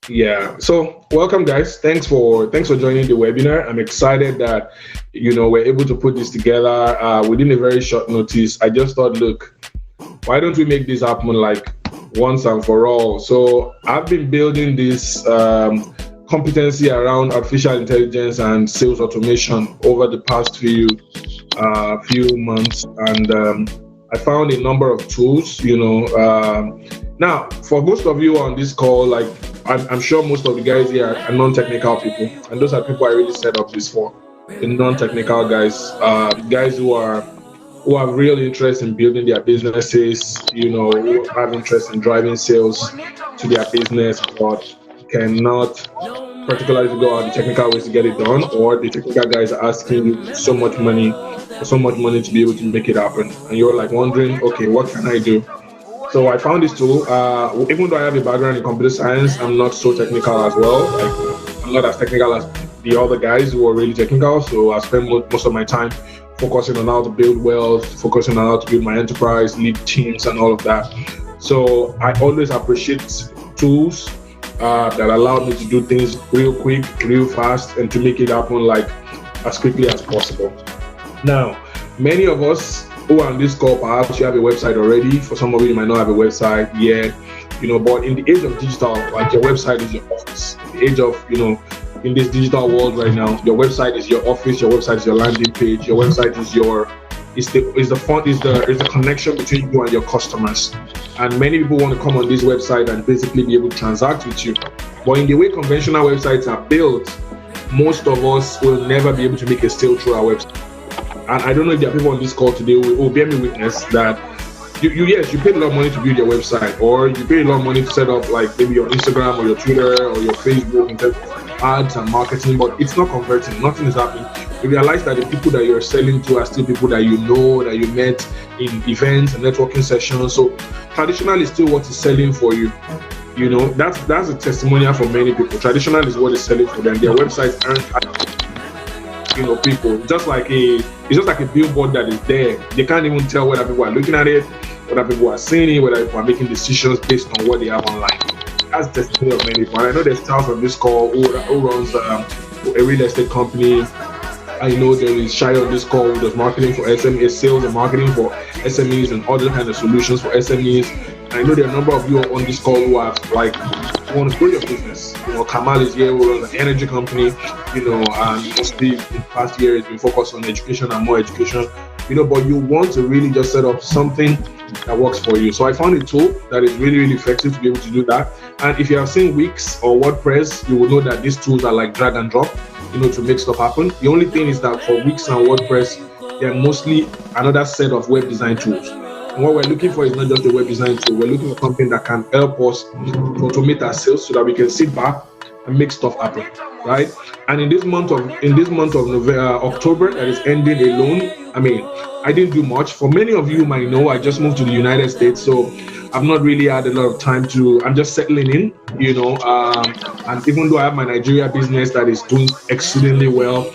Yeah. So welcome, guys. Thanks for joining the webinar. I'm excited that we're able to put this together within a very short notice. I just thought, look, why don't we make this happen like once and for all? So I've been building this competency around artificial intelligence and sales automation over the past few months, and I found a number of tools. Now, for most of you on this call, like I'm sure most of the guys here are non-technical people, and those are people I really set up this for. The non-technical guys, guys who have real interest in building their businesses, who have interest in driving sales to their business, but cannot particularly figure out the technical ways to get it done, or the technical guys are asking you so much money to be able to make it happen, and you're like wondering, okay, what can I do? So I found this tool. Even though I have a background in computer science, I'm not so technical as well. Like I'm not as technical as the other guys who are really technical. So I spend most of my time focusing on how to build wealth, focusing on how to build my enterprise, lead teams, and all of that. So I always appreciate tools that allow me to do things real quick, real fast, and to make it happen like as quickly as possible. Now, many of us who are on this call, perhaps you have a website already. For some of you, you might not have a website yet, but in the age of digital, like your website is your office. In the age of, in this digital world right now, your website is your office, your website is your landing page, your website is the connection between you and your customers. And many people want to come on this website and basically be able to transact with you. But in the way conventional websites are built, most of us will never be able to make a sale through our website. And I don't know if there are people on this call today who will bear me witness that yes, you paid a lot of money to build your website, or you paid a lot of money to set up like maybe your Instagram or your Twitter or your Facebook in terms of ads and marketing, but it's not converting. Nothing is happening. You realize that the people that you're selling to are still people that you know, that you met in events and networking sessions. So traditional is still what is selling for you. That's a testimonial for many people. Traditional is what is selling for them. Their websites aren't people. It's just like a billboard that is there. They can't even tell whether people are looking at it, whether people are seeing it, whether people are making decisions based on what they have online. That's the testimony of many people. And I know there's Charles on this call who runs a real estate company. I know there is Shai on this call who does marketing for SMEs, sales and marketing for SMEs and other kind of solutions for SMEs. And I know there are a number of you on this call who have want to grow your business. Kamal is here who runs an energy company, and mostly in the past year has been focused on education and more education, but you want to really just set up something that works for you. So I found a tool that is really, really effective to be able to do that. And if you have seen Wix or WordPress, you will know that these tools are like drag and drop, to make stuff happen. The only thing is that for Wix and WordPress, they're mostly another set of web design tools. And what we're looking for is not just a web design tool. We're looking for something that can help us to automate our sales so that we can sit back and make stuff happen, right? And in this month of November, October that is ending alone, I didn't do much. For many of you might know, I just moved to the United States, so I've not really had a lot of time I'm just settling in, and even though I have my Nigeria business that is doing exceedingly well,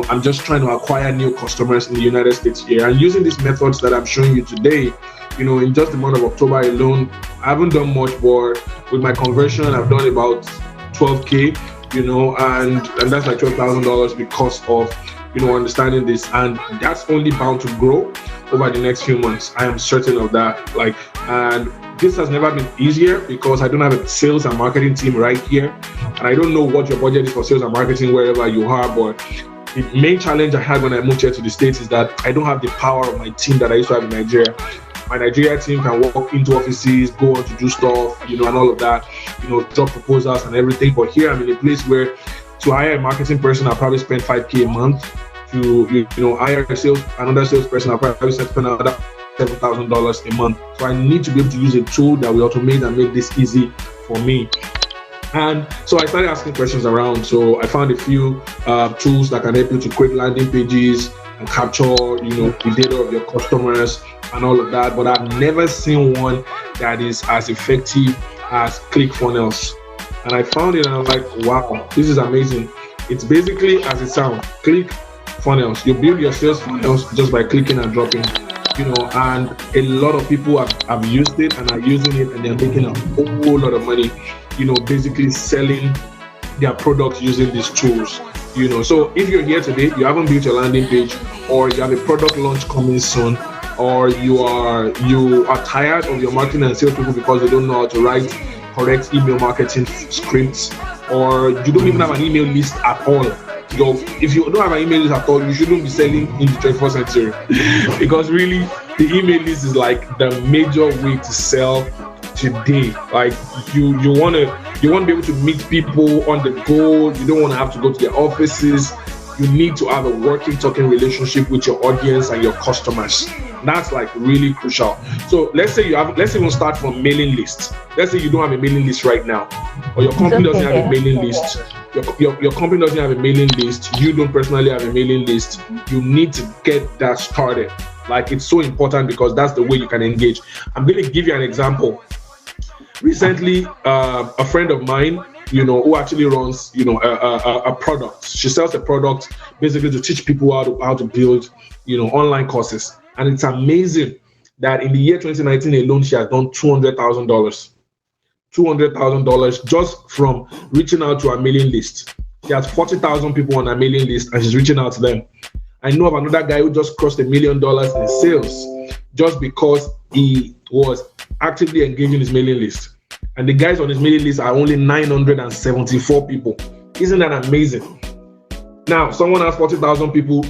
I'm just trying to acquire new customers in the United States here. And using these methods that I'm showing you today, in just the month of October alone, I haven't done much, but with my conversion, I've done about 12K, and that's like $12,000 because of, understanding this. And that's only bound to grow over the next few months. I am certain of that. And this has never been easier because I don't have a sales and marketing team right here. And I don't know what your budget is for sales and marketing wherever you are, but the main challenge I had when I moved here to the States is that I don't have the power of my team that I used to have in Nigeria. My Nigeria team can walk into offices, go on to do stuff, and all of that, drop proposals and everything. But here I'm in a place where to hire a marketing person, I'll probably spend 5K a month. To hire another salesperson, I'll probably spend another $7,000 a month. So I need to be able to use a tool that will automate and make this easy for me. And so I started asking questions around. So I found a few tools that can help you to create landing pages and capture, the data of your customers and all of that. But I've never seen one that is as effective as ClickFunnels. And I found it and I'm like, wow, this is amazing. It's basically as it sounds, ClickFunnels. You build your sales funnels just by clicking and dropping. And a lot of people have used it and are using it and they're making a whole lot of money. basically selling their product using these tools. So if you're here today, you haven't built your landing page, or you have a product launch coming soon, or you are tired of your marketing and sales people because they don't know how to write correct email marketing scripts, or you don't even have an email list at all. If you don't have an email list at all, you shouldn't be selling in the 21st century because really the email list is like the major way to sell today. Like you want to be able to meet people on the go. You don't want to have to go to their offices. You need to have a working, talking relationship with your audience and your customers. That's like really crucial. So let's even start from mailing lists. Let's say you don't have a mailing list right now, or your company doesn't have a mailing list. Your company doesn't have a mailing list. You don't personally have a mailing list. You need to get that started. Like, it's so important because that's the way you can engage. I'm going to give you an example. Recently, a friend of mine, who actually runs, a product. She sells a product basically to teach people how to build, online courses. And it's amazing that in the year 2019 alone, she has done $200,000. $200,000 just from reaching out to her mailing list. She has 40,000 people on her mailing list, and she's reaching out to them. I know of another guy who just crossed $1 million in sales just because he was actively engaging his mailing list. And the guys on his mailing list are only 974 people. Isn't that amazing? Now, someone has 40,000 people,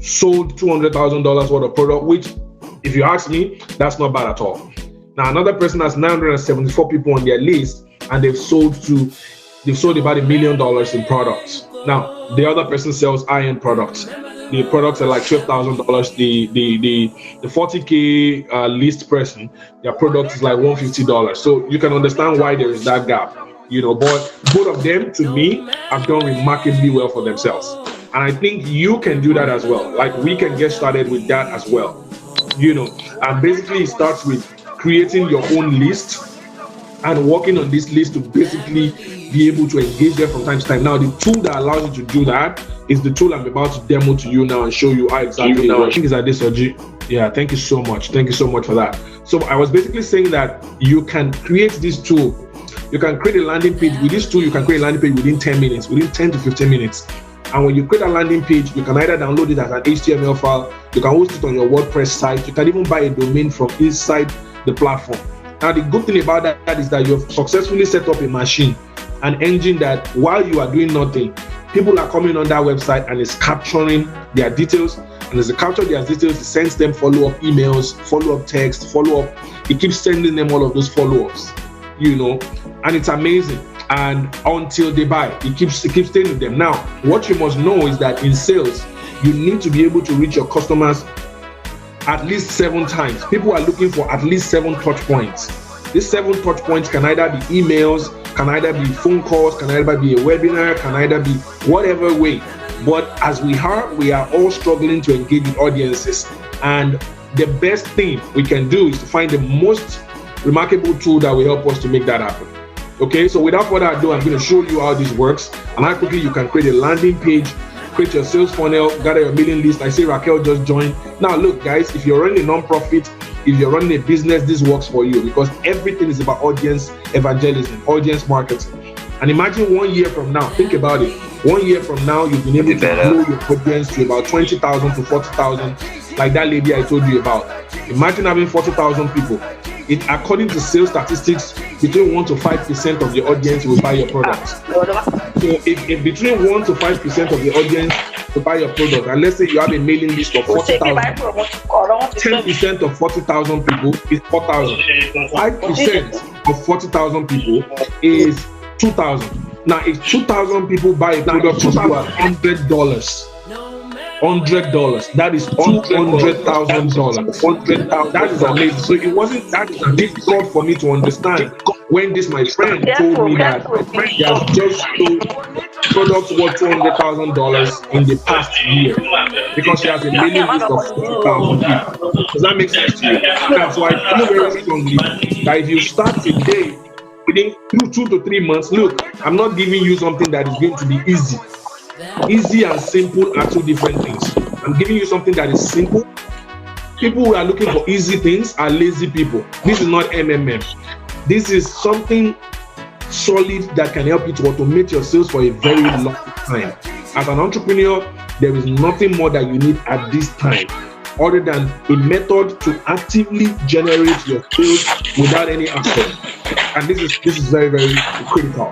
sold $200,000 worth of product, which, if you ask me, that's not bad at all. Now, another person has 974 people on their list, and they've sold about $1 million in products. Now, the other person sells high-end products. The products are like $12,000. The 40K list person, their product is like $150. So you can understand why there is that gap. But both of them, to me, have done remarkably well for themselves. And I think you can do that as well. Like, we can get started with that as well. And basically it starts with creating your own list and working on this list to basically be able to engage them from time to time. Now, the tool that allows you to do that is the tool I'm about to demo to you now and show you how exactly it works. I think it's Adesoji. Yeah, thank you so much. Thank you so much for that. So I was basically saying that you can create this tool. You can create a landing page. With this tool, you can create a landing page within 10 minutes, within 10 to 15 minutes. And when you create a landing page, you can either download it as an HTML file, you can host it on your WordPress site, you can even buy a domain from inside the platform. Now, the good thing about that is that you've successfully set up a machine, an engine that while you are doing nothing, people are coming on that website and it's capturing their details. And as it captures their details, it sends them follow-up emails, follow-up text, follow-up. It keeps sending them all of those follow-ups, and it's amazing. And until they buy, it keeps staying with them. Now, what you must know is that in sales, you need to be able to reach your customers at least 7 times. People are looking for at least 7 touch points. These 7 touch points can either be emails, can either be phone calls, can either be a webinar, can either be whatever way. But as we are all struggling to engage with audiences. And the best thing we can do is to find the most remarkable tool that will help us to make that happen. Okay, so without further ado, I'm going to show you how this works and how quickly you can create a landing page, create your sales funnel, gather your mailing list. I see Raquel just joined. Now, look, guys, if you're running a non-profit, if you're running a business, this works for you because everything is about audience evangelism, audience marketing. And imagine 1 year from now, think about it. 1 year from now, you've been able to grow your audience to about 20,000 to 40,000, like that lady I told you about. Imagine having 40,000 people. According to sales statistics, between 1 to 5% of the audience will buy your product. So if between 1 to 5% of the audience will buy your product, and let's say you have a mailing list of 40,000, 10% of 40,000 people is 4,000. 5% of 40,000 people is 2,000. Now, if 2,000 people buy a product from you at $100, that is $200,000. That is amazing. So it wasn't that difficult for me to understand when my friend told me that he has just sold products worth $200,000 in the past year because she has a mailing list of 40,000 people. Does that make sense to you? So I feel very strongly that if you start today, within 2 to 3 months, look, I'm not giving you something that is going to be easy. Easy and simple are 2 different things. I'm giving you something that is simple. People who are looking for easy things are lazy people. This is not MMM. This is something solid that can help you to automate your sales for a very long time. As an entrepreneur, there is nothing more that you need at this time other than a method to actively generate your sales without any effort. And this is very, very critical.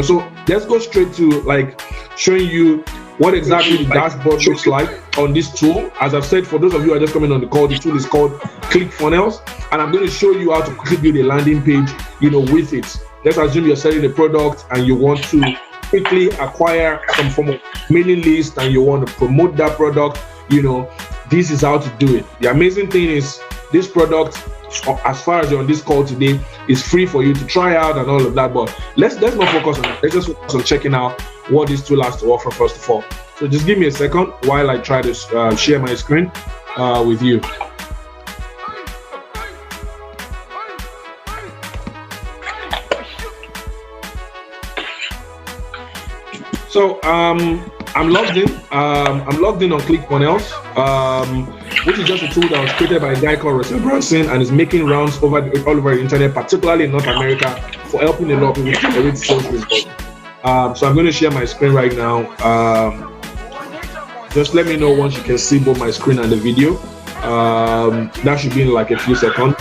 So let's go straight to like showing you what exactly the dashboard looks like on this tool. As I've said, for those of you who are just coming on the call, the tool is called ClickFunnels, and I'm going to show you how to quickly build a landing page, with it. Let's assume you're selling a product and you want to quickly acquire some form of mailing list and you want to promote that product. This is how to do it. The amazing thing is this product, as far as you're on this call today, is free for you to try out and all of that. But let's not focus on it. Let's just focus on checking out what this tool has to offer first of all. So just give me a second while I try to share my screen with you. So I'm logged in. I'm logged in on ClickFunnels, which is just a tool that was created by a guy called Russell Brunson and is making rounds all over the internet, particularly in North America, for helping a lot of people to generate sales results. So I'm going to share my screen right now. Just let me know once you can see both my screen and the video. That should be in like a few seconds.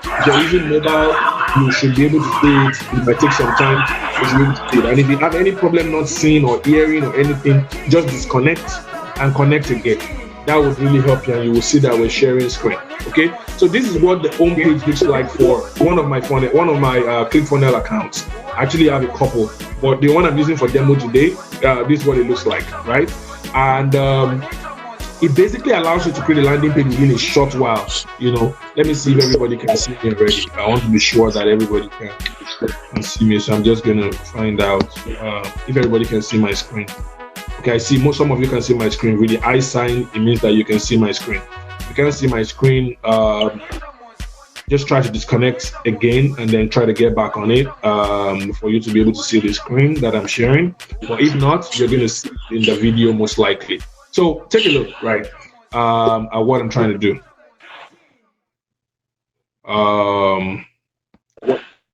If you're using mobile, you should be able to see it. It might take some time, you should be able to see it. And if you have any problem not seeing or hearing or anything, just disconnect and connect again. That would really help you, and you will see that we're sharing screen. Okay, so this is what the home page looks like for one of my ClickFunnels accounts. I actually have a couple, but the one I'm using for demo today, this is what it looks like, right? And it basically allows you to create a landing page within a short while. Let me see if everybody can see me already. I want to be sure that everybody can see me, so I'm just gonna find out if everybody can see my screen. Okay, I see some of you can see my screen. With the I sign, it means that you can see my screen. If you can't see my screen, just try to disconnect again and then try to get back on it for you to be able to see the screen that I'm sharing. But if not, you're going to see it in the video most likely. So take a look, right, at what I'm trying to do.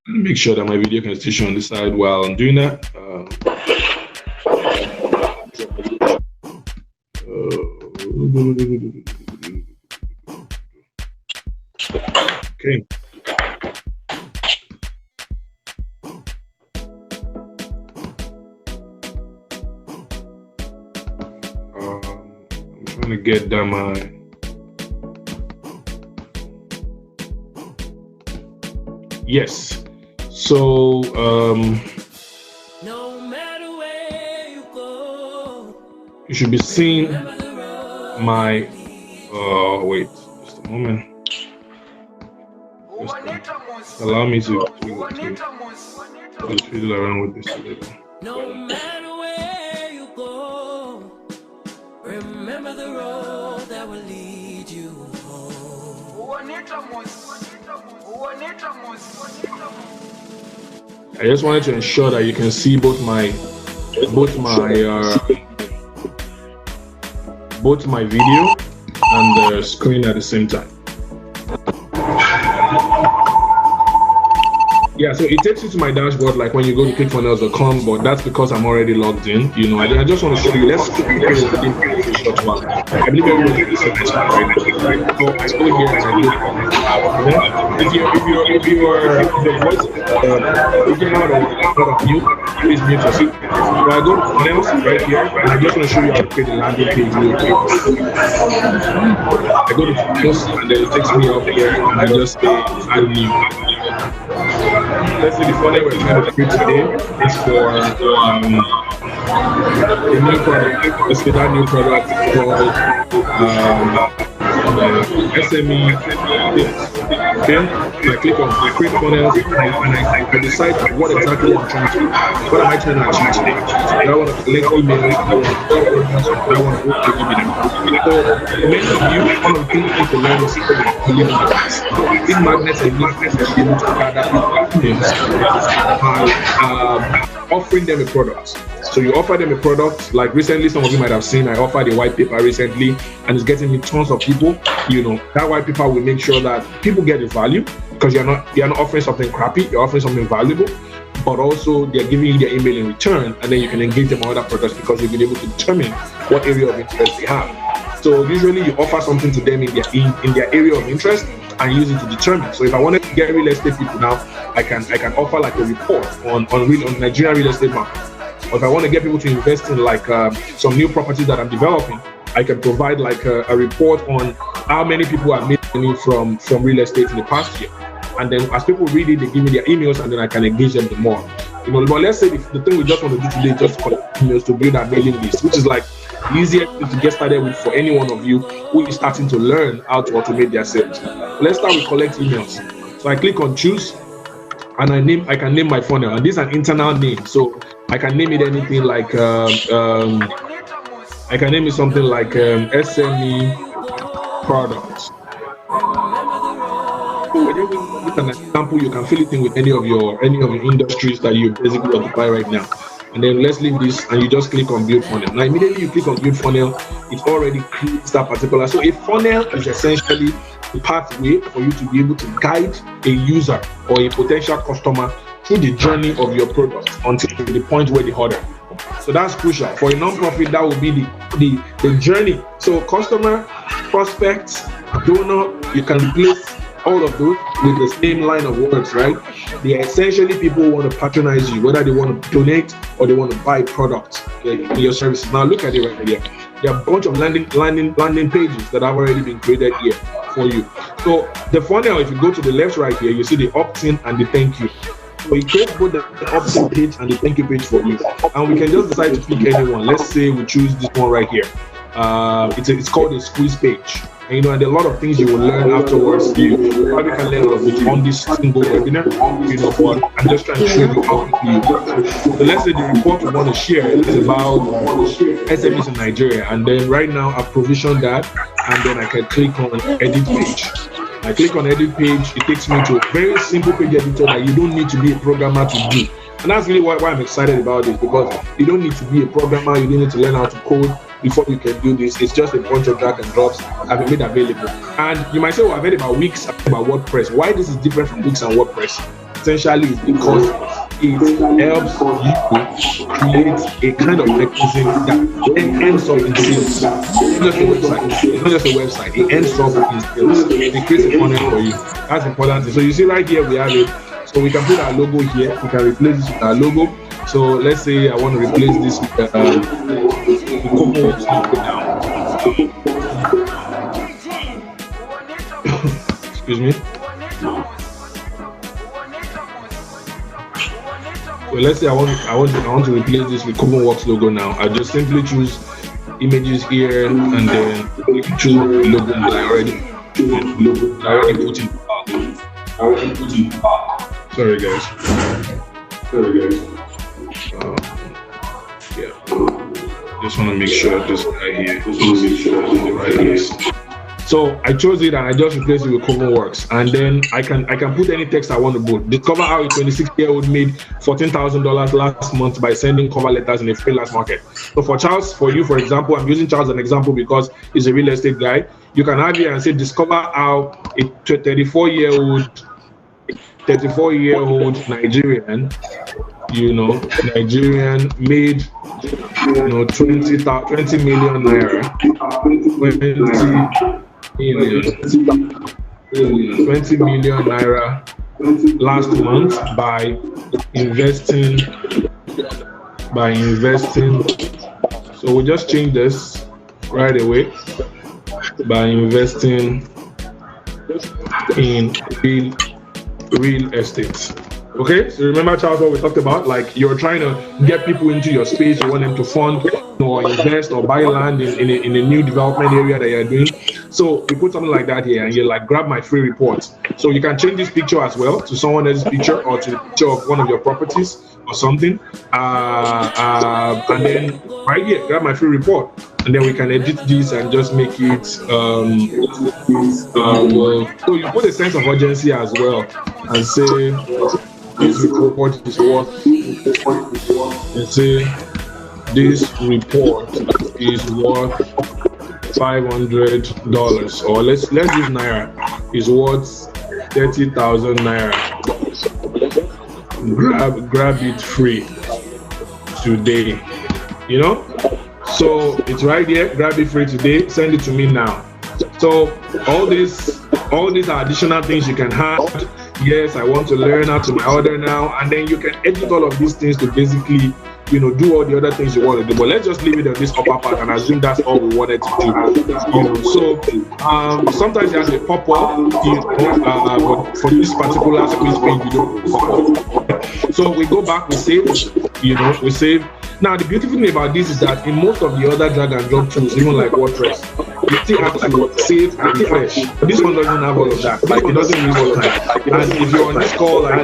Make sure that my video can stay on the side while I'm doing that. Okay. I'm trying to get down my. Yes. So no matter where you go, you should be seeing my. Wait, just a moment. Just allow me to fiddle around with this a little. No matter where you go, remember the road that will lead you home. I just wanted to ensure that you can see both my video and the screen at the same time. Yeah, so it takes you to my dashboard like when you go to clickfunnels.com, but that's because I'm already logged in. I just want to show you. Let's quickly create a landing page in short while. I believe everybody can see my screen right now, right? So I go here and I do. If you're out of mute, please mute yourself. So I go to funnels right here, and I just want to show you how to create a landing page real quick. I go to funnels, and then it takes me up here, and I just say add new. Let's say the funnel we're trying to create today is for a new product. Let's say that new product is called SME. Okay, I click on create funnels and I decide what exactly I'm trying to do. What am I trying to achieve today? Do I want to collect emails? Do I want to give me them? So many of you, one of the things you need to learn is building magnets. In magnets and magnets are able to gather people by offering them a product. So you offer them a product, like recently, some of you might have seen, I offered a white paper recently, and it's getting me tons of people. That white paper will make sure that people get the value, because you're not offering something crappy, you're offering something valuable. but also they're giving you their email in return, and then you can engage them on other products because you've been able to determine what area of interest they have. So usually you offer something to them in their area of interest and use it to determine. So if I wanted to get real estate people now, I can offer like a report on Nigerian real estate market. Or if I want to get people to invest in like some new properties that I'm developing, I can provide like a report on how many people have made money from real estate in the past year. And then as people read it, they give me their emails, and then I can engage them more. But let's say the thing we just want to do today is just collect emails to build our mailing list, which is like the easiest thing to get started with for any one of you who is starting to learn how to automate their sales. Let's start with collect emails. So I click on choose, and I can name my funnel, and this is an internal name, so I can name it anything like I can name it something like SME products. With an example, you can fill it in with any of your industries that you basically occupy right now. And then let's leave this, and you just click on build funnel. Now immediately you click on build funnel, it already creates that particular. So a funnel is essentially a pathway for you to be able to guide a user or a potential customer through the journey of your product until the point where they order. So that's crucial. For a non-profit, that will be the journey. So customer, prospect, donor, you can replace all of those with the same line of words, right? They are essentially people who want to patronize you, whether they want to donate or they want to buy products in your services. Now look at it right here. There are a bunch of landing pages that have already been created here for you. So the funnel, if you go to the left right here, you see the opt-in and the thank you. So it creates both the opt-in page and the thank you page for you. And we can just decide to pick anyone. Let's say we choose this one right here. It's called a squeeze page. And there are a lot of things you will learn afterwards. You probably can learn all of it on this single webinar. But I'm just trying to show you how quickly you work. So let's say the report we want to share is about SMEs in Nigeria. And then right now I've provisioned that, and then I can click on edit page. I click on edit page, it takes me to a very simple page editor that you don't need to be a programmer to do. And that's really why I'm excited about this, because you don't need to be a programmer, you don't need to learn how to code before you can do this. It's just a bunch of drag and drops that have been made available. And you might say, well, I've heard about Wix, about WordPress. Why this is different from Wix and WordPress? Essentially, it's because it helps you create a kind of mechanism that ends up in sales. It's not just a website. It ends up in sales. It creates a funnel for you. That's important. So you see right here, we have it. So we can put our logo here. We can replace this with our logo. So let's say I want to replace this with the Coco Works logo now. Excuse me. So let's say I want to replace this with Coco Works logo now. I just simply choose images here, and then choose the logo that I already put in. Sorry guys. Yeah. Just want to make sure this guy here is in the right place. So I chose it and I just replaced it with Coco Works, and then I can put any text I want to put. Discover how a 26-year-old made $14,000 last month by sending cover letters in a freelance market. So for Charles, for you, for example, I'm using Charles as an example because he's a real estate guy. You can add here and say, discover how a 34-year-old Nigerian, made 20 million naira, 20 million naira last month by investing. So we'll just change this right away, by investing in real estate. Okay, so remember, Charles, what we talked about? Like, you're trying to get people into your space, you want them to fund or invest or buy land in a new development area that you're doing. So you put something like that here, and you're like, grab my free report. So you can change this picture as well to someone else's picture or to the picture of one of your properties or something. And then right here, grab my free report. And then we can edit this and just make it so you put a sense of urgency as well, and say this report is worth, and say this report is worth $500, or let's use naira, is worth 30,000 naira. grab it free today. So it's right here. Grab it free today. Send it to me now. So all these are additional things you can have. Yes, I want to learn how to my order now, and then you can edit all of these things to basically do all the other things you want to do. But let's just leave it on this upper part and assume that's all we wanted to do. So sometimes there's a pop-up, but for this particular squeeze page, we don't. So we go back, we save, we save. Now the beautiful thing about this is that in most of the other drag and drop tools, even like WordPress, you still have to save and refresh. This one doesn't have all of that. Like it doesn't use all time. And if you're on this call, I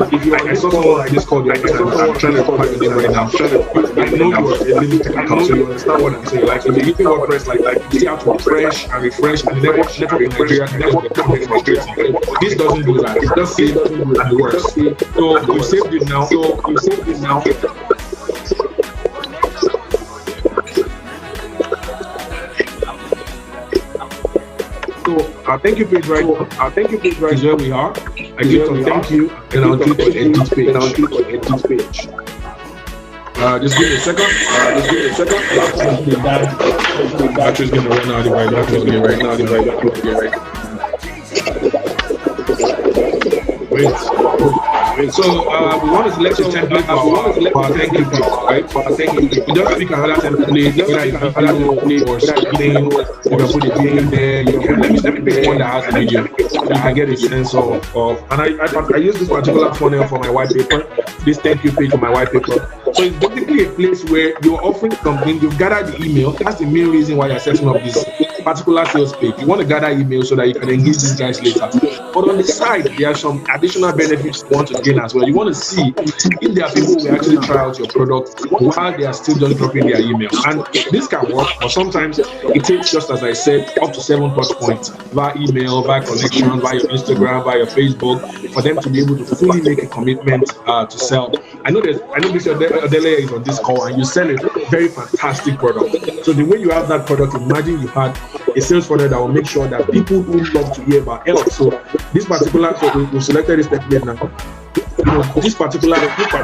saw someone like this call the other time. I'm trying to find it right now. I know you're a little technical, so you understand what I'm saying. Like if you're using WordPress, like you still have to refresh and the network in Nigeria can just become frustrating. This doesn't do that. It does save and it works. So you saved it now. So our thank you page right is where we are. I click on thank you and I'll click on edit page. Just give me a second. Battery's gonna run out So we want to select a template for our thank you page, right? For our thank you page. We just pick another template, whether you can or something. You can put a video there. Let me pick one that has a video. You can get a sense of. And I use this particular funnel for my white paper. This thank you page for my white paper. So it's basically a place where you're offering something. You've gathered the email. That's the main reason why you're setting up this particular sales page. You want to gather email so that you can engage these guys later. But on the side, there are some additional benefits you want to gain as well. You want to see if there are people who actually try out your product while they are still just dropping their email. And this can work, but sometimes it takes, just as I said, up to 7 touch points via email, via connection, via your Instagram, via your Facebook, for them to be able to fully make a commitment to sell. I know Mr. Adele is on this call and you sell a very fantastic product. So the way you have that product, imagine you had a sales funnel that will make sure that people who love to hear about health. So this particular, we selected this template now. This particular thank you page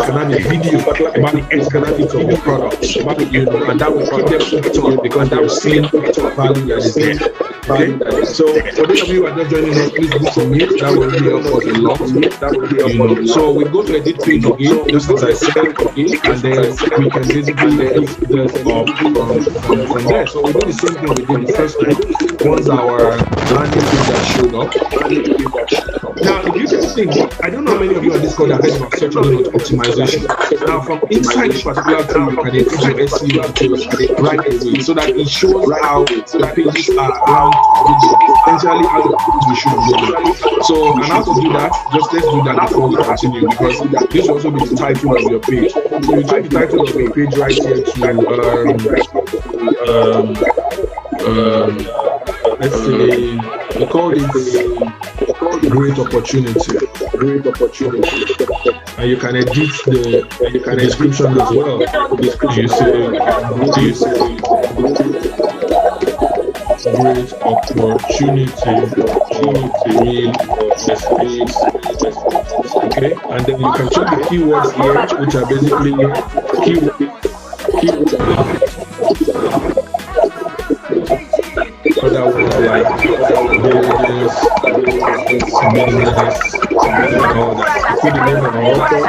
can have a video about the externalities of the product, and that will keep them hooked because they will see value that is there. Okay, so for those of you who are just joining us, please do submit. That will really help us a lot. So we go to edit page again, just as I said, and then we can basically pick this up from there. So we do the same thing we did the first time. Once our landing page that showed up. Now, the beautiful thing, I don't know how many of you on this call that heard about search engine optimization. Now, from inside this particular tool, you can increase your SEO details right away so that it shows how the pages are ranked, essentially how the pages we should be. So, and how to do that, just let's do that before we continue, because this will also be the title of your page. So you change the title of your page right here to let's say we call it great opportunity, and you can edit the description as well. You say great opportunity, okay, and then you can check the keywords here, which are basically keywords. Other ones like business, all that. Put the name of the author,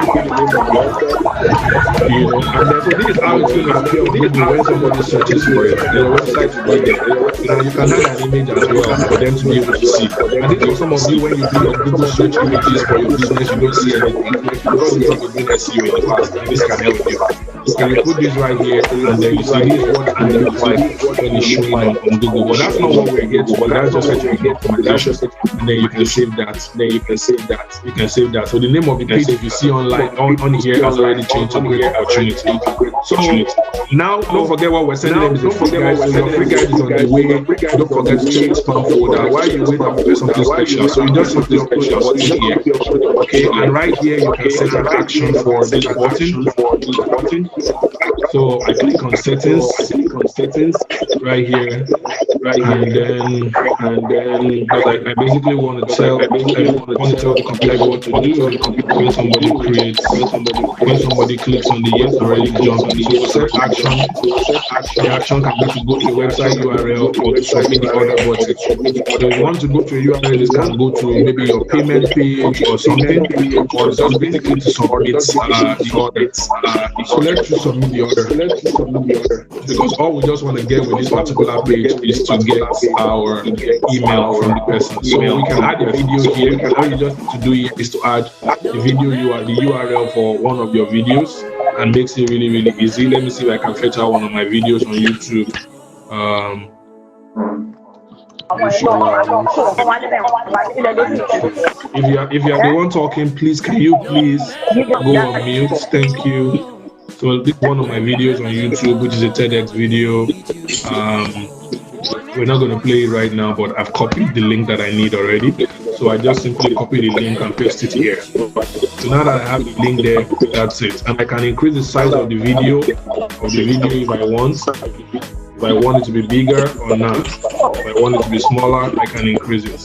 and then so this is how it's going to appear on Google when somebody searches for it. Your website will be there. You can have an image as well for them to be able to see. I think for some of you, when you do your Google search images for your business, you don't see anything because you've been doing SEO in the past, and this can help you. So you put this right here, and then you see this what it looks like when it's showing on Google. But that's not what we're here to. But that's just what we get from the and then you can save that. You can save that. So the name of the page, if you see online on here, has already changed to Great Opportunity. So now, don't forget what we're sending them is a free guide. So your free guide is on the way. Don't forget to check spam folder. While you wait, I'll put something special. So you just simply special what's here. Okay, and right here you can set an action for this button. So I click on settings. settings right here, and then because I basically want to tell the computer what to do when somebody clicks on the link and already jump in. So set action. The action can be to go to a website URL or to submit the order button. So if you want to go to a URL, this can go to maybe your payment page or something, or just basically to submit the order. So let's just submit the order, because all we just want to get with this particular page is to get our email from the person. So we can add a video here. All you just need to do here is to add the video the URL for one of your videos, and makes it really, really easy. Let me see if I can fetch out one of my videos on YouTube. If you are the one talking, please can you please go on mute? Thank you. So this is one of my videos on YouTube, which is a TEDx video. We're not going to play it right now, but I've copied the link that I need already. So I just simply copy the link and paste it here. So now that I have the link there, that's it. And I can increase the size of the video if I want. If I want it to be bigger or not. If I want it to be smaller, I can increase it.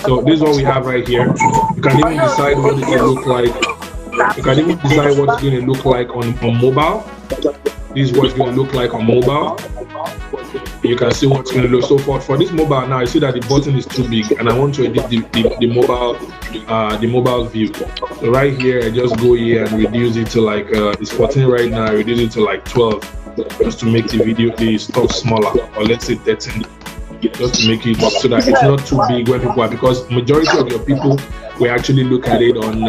So this is what we have right here. You can even decide what it will look like. You can even decide what it's going to look like on mobile. This is what it's going to look like on mobile. You can see what's going to look. So for this mobile now, I see that the button is too big, and I want to edit the mobile view. So right here, I just go here and reduce it to like it's 14 right now. I reduce it to like 12, just to make the stuff smaller, or let's say 13, just to make it so that it's not too big when people are, because majority of your people will actually look at it on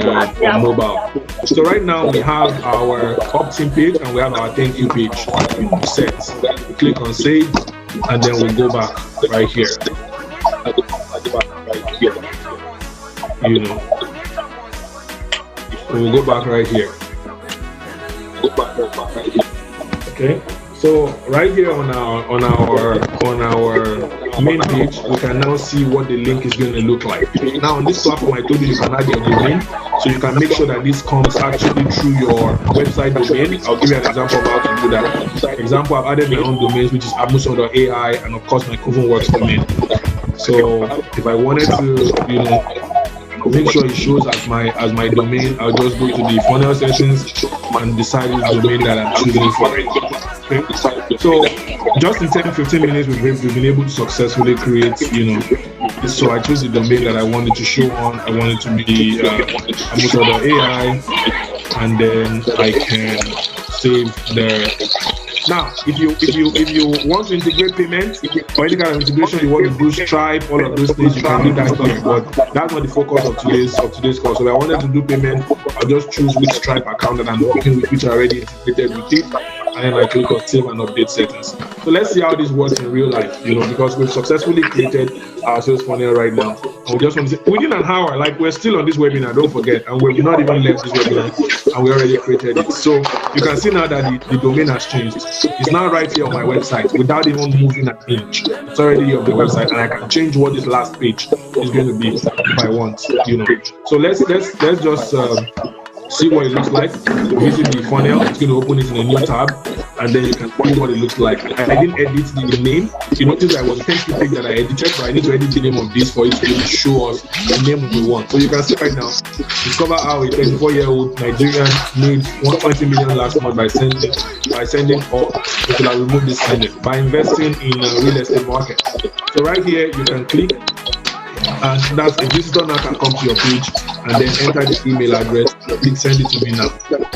mobile. So right now we have our opt-in page and we have our thank you page set. We click on save, and then we go back right here. You know, so we'll go back right here. Okay. So right here on our main page, we can now see what the link is going to look like. Now on this platform, I told you can add your domain, so you can make sure that this comes actually through your website domain. I'll give you an example of how to do that. For example, I've added my own domains, which is amuso.ai, and of course my CovenWorks domain. So if I wanted to, make sure it shows as my domain, I'll just go to the funnel settings and decide the domain that I'm choosing for it. Okay. So just in 10-15 minutes, we've been able to successfully create, so I chose the domain that I wanted to show on. I wanted to be amuso.ai, and then I can save the. Now, if you want to integrate payments or any kind of integration, you want to do Stripe, all of those things, you can do that here. But that's not the focus of today's course. So if I wanted to do payment, I'll just choose which Stripe account that I'm working with, which I already integrated with it, and then I click on save and update settings. So let's see how this works in real life, because we've successfully created our sales funnel right now. And we just want to say, within an hour, like we're still on this webinar, don't forget, and we've not even left this webinar, and we already created it. So you can see now that the domain has changed. It's now right here on my website without even moving an inch. It's already here on the website, and I can change what this last page is going to be if I want, So let's just see what it looks like. Visit the funnel. It's going to open it in a new tab, and then you can see what it looks like. I didn't edit the name. You notice I was a text page that I edited, but I need to edit the name of this for it to really show us the name we want. So you can see right now, discover how a 24-year-old Nigerian made 120 million last month by sending or until I remove this sending by investing in real estate market. So right here you can click, and that's a visitor now can come to your page and then enter the email address. Click send it to me now.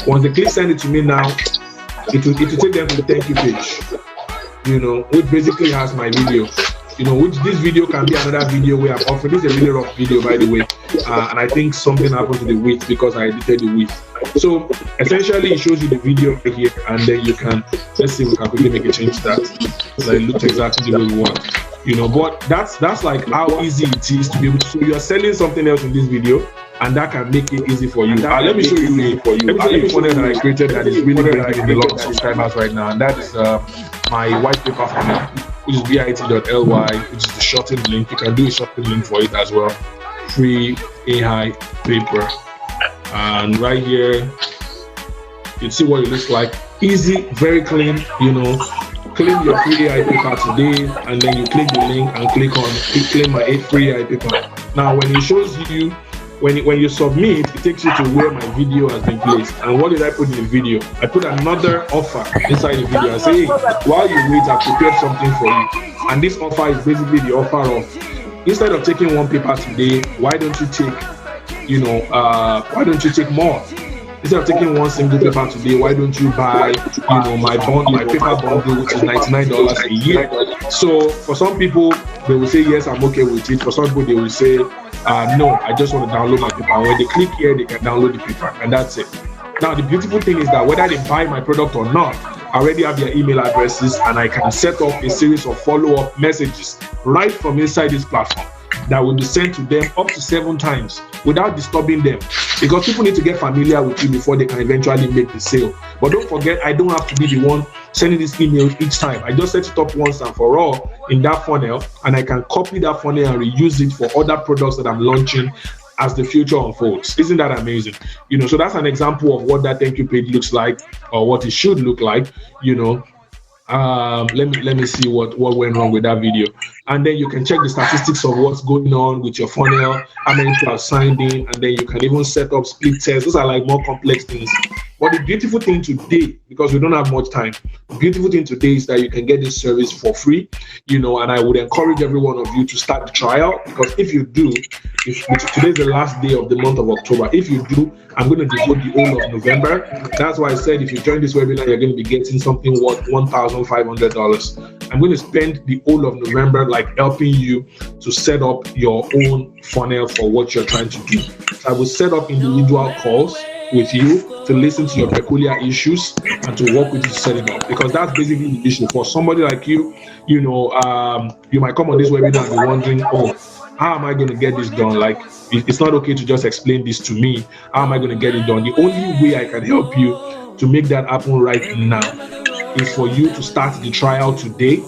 Once they click send it to me now, it will take them to the thank you page, which basically has my video, which this video can be another video where I'm offering. This is a really rough video, by the way, and I think something happened to the width because I edited the width. So essentially it shows you the video right here, and then you can, let's see if we can quickly make a change to that so it looks exactly the way we want. But that's like how easy it is to be able to. So you're selling something else in this video, and that can make it easy for you. Let me show you a funnel that I created that is really bringing a lot of subscribers right now, and that is my white paper funnel, which is bit.ly, which is the shortened link. You can do a shortened link for it as well. Free AI paper, and right here you see what it looks like. Easy, very clean. claim your free AI paper today, and then you click the link and click claim my free AI paper. Now, when it shows you, when you submit, it takes you to where my video has been placed. And what did I put in the video? I put another offer inside the video. I say, hey, while you wait, I've prepared something for you. And this offer is basically the offer of, instead of taking one paper today, why don't you take, why don't you take more? Instead of taking one single paper today, why don't you buy, my paper bundle, which is $99 a year? So for some people, they will say, yes, I'm okay with it. For some people, they will say, no, I just want to download my paper. When they click here, they can download the paper, and that's it. Now, the beautiful thing is that whether they buy my product or not, I already have their email addresses, and I can set up a series of follow-up messages right from inside this platform that will be sent to them up to 7 times without disturbing them, because people need to get familiar with you before they can eventually make the sale. But don't forget, I don't have to be the one sending this email each time. I just set it up once and for all in that funnel, and I can copy that funnel and reuse it for other products that I'm launching as the future unfolds. Isn't that amazing? So that's an example of what that thank you page looks like, or what it should look like. Let me see what went wrong with that video. And then you can check the statistics of what's going on with your funnel, how many people have signed in, and then you can even set up split tests. Those are like more complex things. But the beautiful thing today, because we don't have much time, the beautiful thing today is that you can get this service for free, and I would encourage every one of you to start the trial, because if you do, today's the last day of the month of October. If you do, I'm going to devote the whole of November. That's why I said if you join this webinar, you're going to be getting something worth $1,500. I'm going to spend the whole of November helping you to set up your own funnel for what you're trying to do. So I will set up individual calls with you to listen to your peculiar issues and to work with you to set it up, because that's basically the issue. For somebody like you, you might come on this webinar and be wondering, how am I going to get this done? It's not okay to just explain this to me. How am I going to get it done? The only way I can help you to make that happen right now is for you to start the trial today,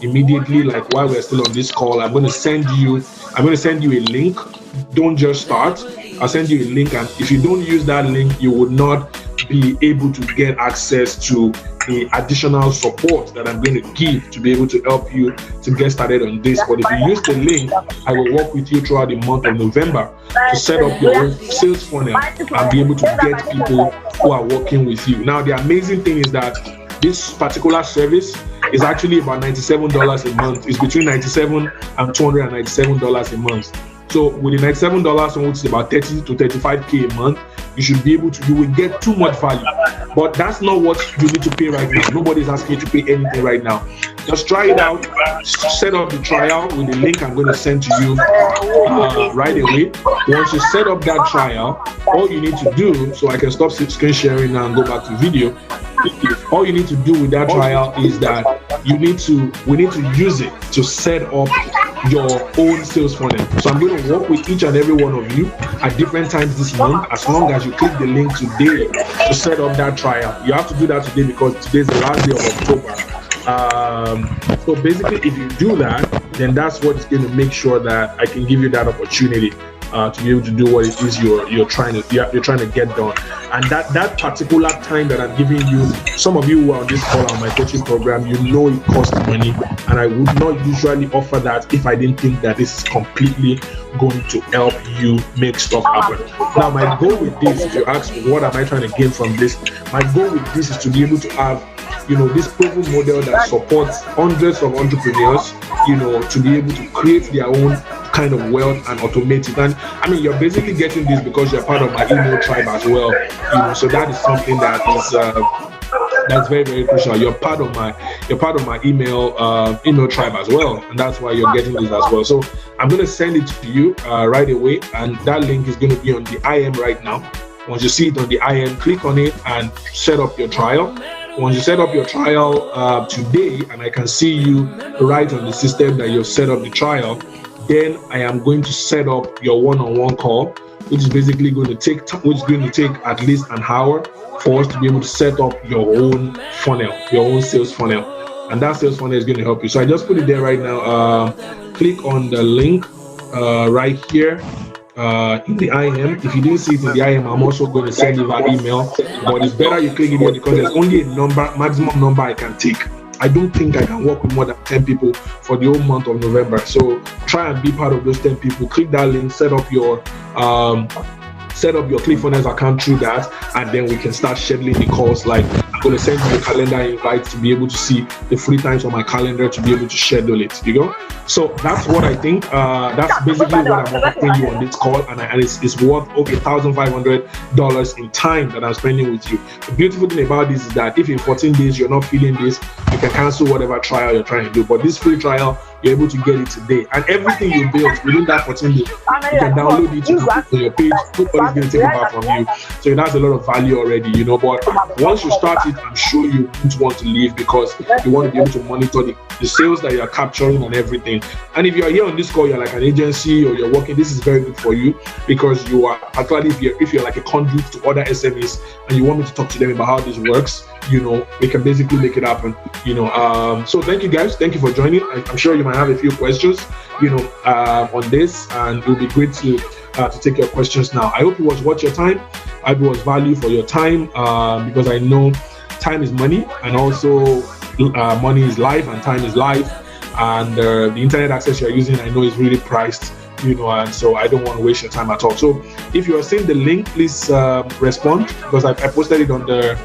immediately. While we're still on this call, I'm going to send you a link. Don't just start. I'll send you a link, and if you don't use that link, you would not be able to get access to the additional support that I'm going to give to be able to help you to get started on this. But if you use the link, I will work with you throughout the month of November to set up your own sales funnel and be able to get people who are working with you. Now, the amazing thing is that this particular service is actually about $97 a month. It's between $97 and $297 a month. So with the $97, which is about 30 to 35K a month, you will get too much value. But that's not what you need to pay right now. Nobody's asking you to pay anything right now. Just try it out, set up the trial with the link I'm going to send to you right away. Once you set up that trial, all you need to do, so I can stop screen sharing now and go back to video. All you need to do with that trial is that we need to use it to set up your own sales funnel. So I'm going to work with each and every one of you at different times this month, as long as you click the link today to set up that trial. You have to do that today because today's the last day of October. So basically, if you do that, then that's what's going to make sure that I can give you that opportunity to be able to do what it is you're trying to get done. And that particular time that I'm giving you, some of you who are on this call on my coaching program, it costs money, and I would not usually offer that if I didn't think that this is completely going to help you make stuff happen. Now, my goal with this, if you ask me what am I trying to gain from this, my goal with this is to be able to have this proven model that supports hundreds of entrepreneurs, to be able to create their own kind of wealth and automate it. And I mean, you're basically getting this because you're part of my email tribe as well. So that is something that is that's very, very crucial. You're part of my email tribe as well, and that's why you're getting this as well. So I'm going to send it to you right away, and that link is going to be on the IM right now. Once you see it on the IM, click on it and set up your trial. Once you set up your trial today, and I can see you right on the system that you've set up the trial, then I am going to set up your one-on-one call, which is basically going to take at least an hour for us to be able to set up your own funnel, your own sales funnel, and that sales funnel is going to help you. So I just put it there right now. Click on the link right here in the IM. If you didn't see it in the IM, I'm also going to send you that email, but it's better you click it here because there's only a maximum number I can take. I don't think I can work with more than 10 people for the whole month of November. So try and be part of those 10 people. Click that link, set up your ClickFunnels account through that, and then we can start scheduling the calls. Like, I'm going to send you a calendar invite to be able to see the free times on my calendar to be able to schedule it. You go. So that's what I think. That's basically what I'm offering you on this call, and it's worth $1,500 in time that I'm spending with you. The beautiful thing about this is that if in 14 days you're not feeling this, you can cancel whatever trial you're trying to do. But this free trial, you're able to get it today, and everything you build within that 14 days, you can download it to your page. Nobody's going to take it back from you. So it has a lot of value already, you know. But once you start it, I'm sure you won't want to leave, because you want to be able to monitor the sales that you're capturing and everything. And if you're here on this call, you're like an agency or you're working, this is very good for you, because you are, particularly if you're like a conduit to other SMEs and you want me to talk to them about how this works, you know, we can basically make it happen, you know. So thank you guys. Thank you for joining. I'm sure you might have a few questions, you know, on this, and it will be great to take your questions now. I hope it was worth your time. I hope it was value for your time, because I know time is money, and also money is life, and time is life. And the internet access you're using, I know, is really priced, you know, and so I don't want to waste your time at all. So if you are seeing the link, please respond, because I posted it on the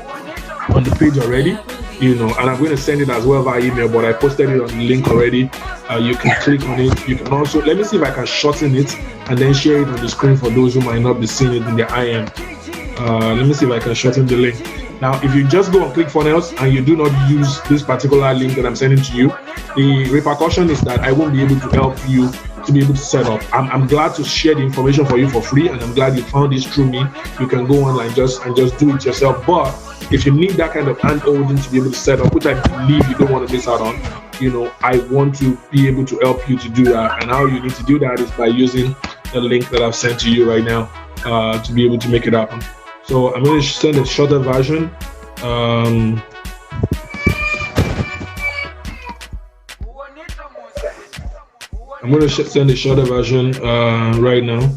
page already, you know, and I'm going to send it as well via email, but I posted it on the link already. You can click on it. You can also, let me see if I can shorten it and then share it on the screen for those who might not be seeing it in their IM. Let me see if I can shorten the link. Now, if you just go on ClickFunnels and you do not use this particular link that I'm sending to you, the repercussion is that I won't be able to help you to be able to set up. I'm glad to share the information for you for free, and I'm glad you found this through me. You can go online just do it yourself. But if you need that kind of hand-holding to be able to set up, which I believe you don't want to miss out on, you know, I want to be able to help you to do that. And how you need to do that is by using the link that I've sent to you right now to be able to make it happen. So I'm going to send a shorter version. I'm going to send a shorter version right now.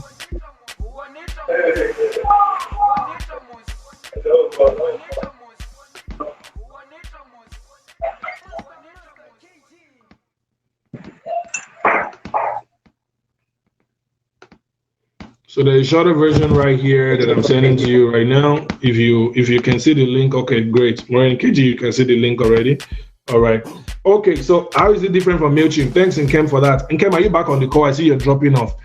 So there's a shorter version right here that I'm sending to you right now. If you can see the link, okay, great. Maureen KG, you can see the link already. All right. Okay, so how is it different from MailChimp? Thanks, Nkem, for that. Nkem, are you back on the call? I see you're dropping off.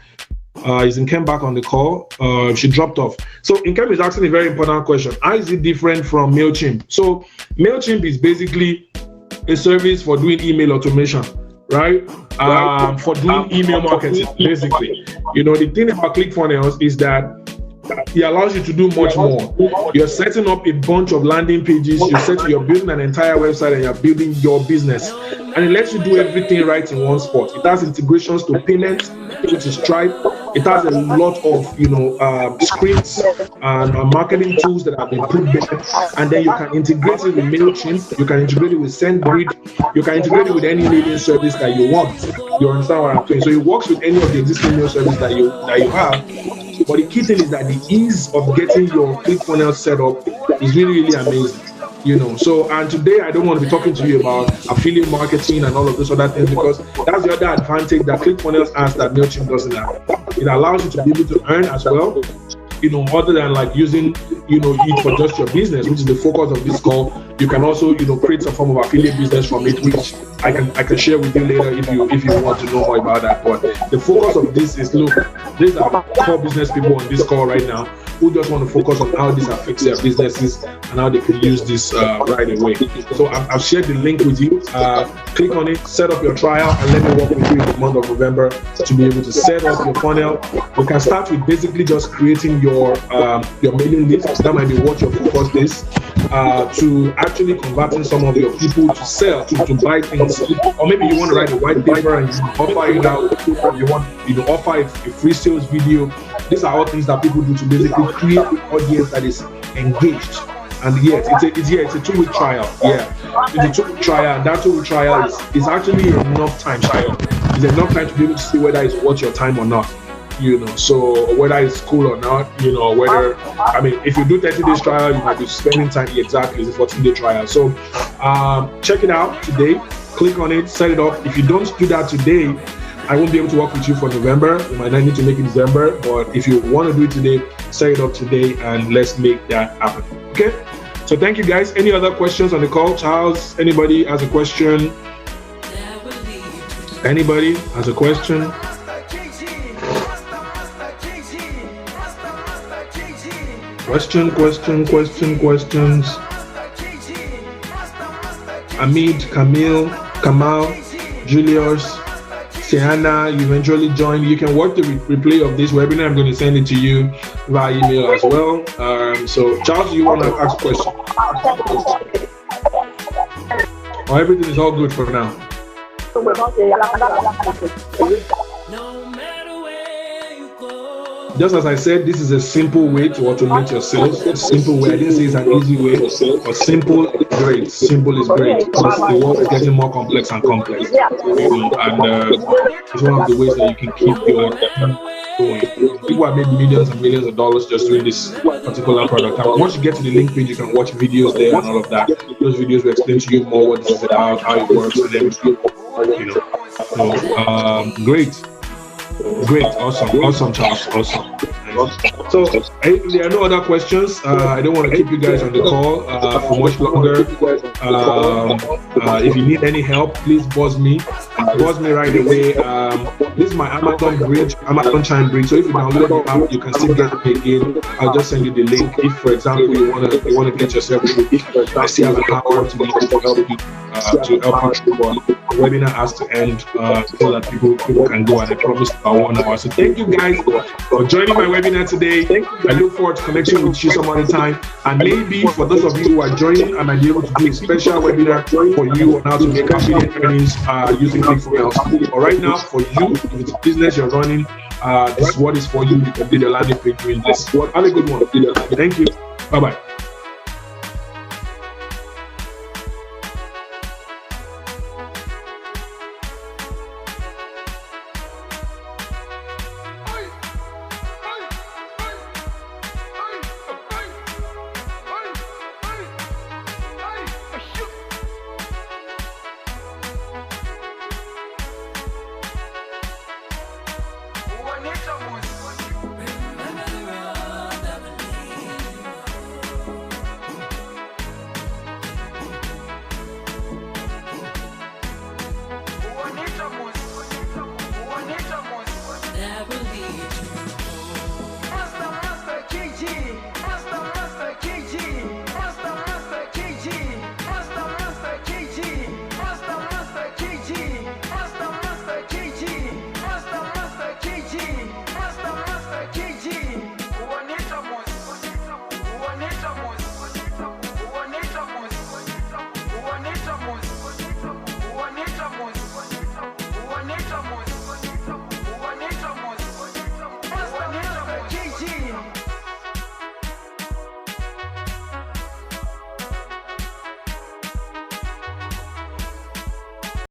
Is Nkem back on the call? She dropped off. So Nkem is asking a very important question. How is it different from MailChimp? So MailChimp is basically a service for doing email automation, right? For doing email marketing, basically. You know, the thing about ClickFunnels is that it allows you to do much more. You're setting up a bunch of landing pages. You're building an entire website, and you're building your business. And it lets you do everything right in one spot. It has integrations to payments, which is Stripe. It has a lot of, you know, scripts and marketing tools that have been put there. And then you can integrate it with MailChimp. You can integrate it with SendGrid. You can integrate it with any mailing service that you want. You understand what I'm saying? So it works with any of the existing mail service that you have. But the key thing is that the ease of getting your ClickFunnels set up is really, really amazing. You know, so, and today I don't want to be talking to you about affiliate marketing and all of those other things, because that's the other advantage that ClickFunnels has that MailChimp doesn't have. It allows you to be able to earn as well, you know, other than like using, you know, it for just your business, which is the focus of this call. You can also, you know, create some form of affiliate business from it, which I can share with you later if you want to know more about that. But the focus of this is, look, these are 4 business people on this call right now who just want to focus on how this affects their businesses and how they can use this right away. So I've shared the link with you. Click on it, set up your trial, and let me work with you in the month of November to be able to set up your funnel. You can start with basically just creating your mailing list. That might be what your focus is. To actually converting some of your people to sell, to buy things, or maybe you want to write a white paper and you offer it out, or you want offer a free sales video. These are all things that people do to basically create an audience that is engaged. And yes, it's a 2-week trial. Yeah, it's a 2-week trial, and that 2-week trial is actually enough time. It's enough time to be able to see whether it's worth your time or not. So whether it's cool or not, whether, I mean, if you do 30 days trial, you might be spending time. Exactly, it's a 14-day trial. So check it out today. Click on it, set it up. If you don't do that today, I won't be able to work with you for November. You might not need to make it December, but if you want to do it today, set it up today and let's make that happen. Okay? So thank you guys. Any other questions on the call? Charles, anybody has a question? Anybody has a question? Questions. Hamid, Camille, Kamal, Julius, Sienna, you eventually joined. You can watch the replay of this webinar. I'm going to send it to you via email as well. So Charles, you want to ask a question? Or everything is all good for now? Just as I said, this is a simple way to automate your sales. A simple way. I didn't say it's an easy way, but simple is great. Simple is great. Because the world is getting more complex and complex. And it's one of the ways that you can keep your going. People have made millions and millions of dollars just doing this particular product. And once you get to the link page, you can watch videos there and all of that. Those videos will explain to you more what this is about, how it works, and everything. So great, awesome, Charles, awesome. So if there are no other questions, I don't want to keep you guys on the call for much longer. If you need any help, please buzz me right away. This is my Amazon Chime bridge. So if you download the app, you can still get it again. I'll just send you the link. If, for example, you want to get yourself through, I still have an hour to help you through. The webinar has to end so that people can go, and I promise about 1 hour. So thank you guys for joining my webinar today. I look forward to connecting with you some other time. And maybe for those of you who are joining, I might be able to do a special webinar for you on how to make affiliate earnings using ClickFunnels. But right now, for you, if it's a business you're running, this is what is for you. You can build a landing page doing this. Have a good one. Thank you. Bye-bye.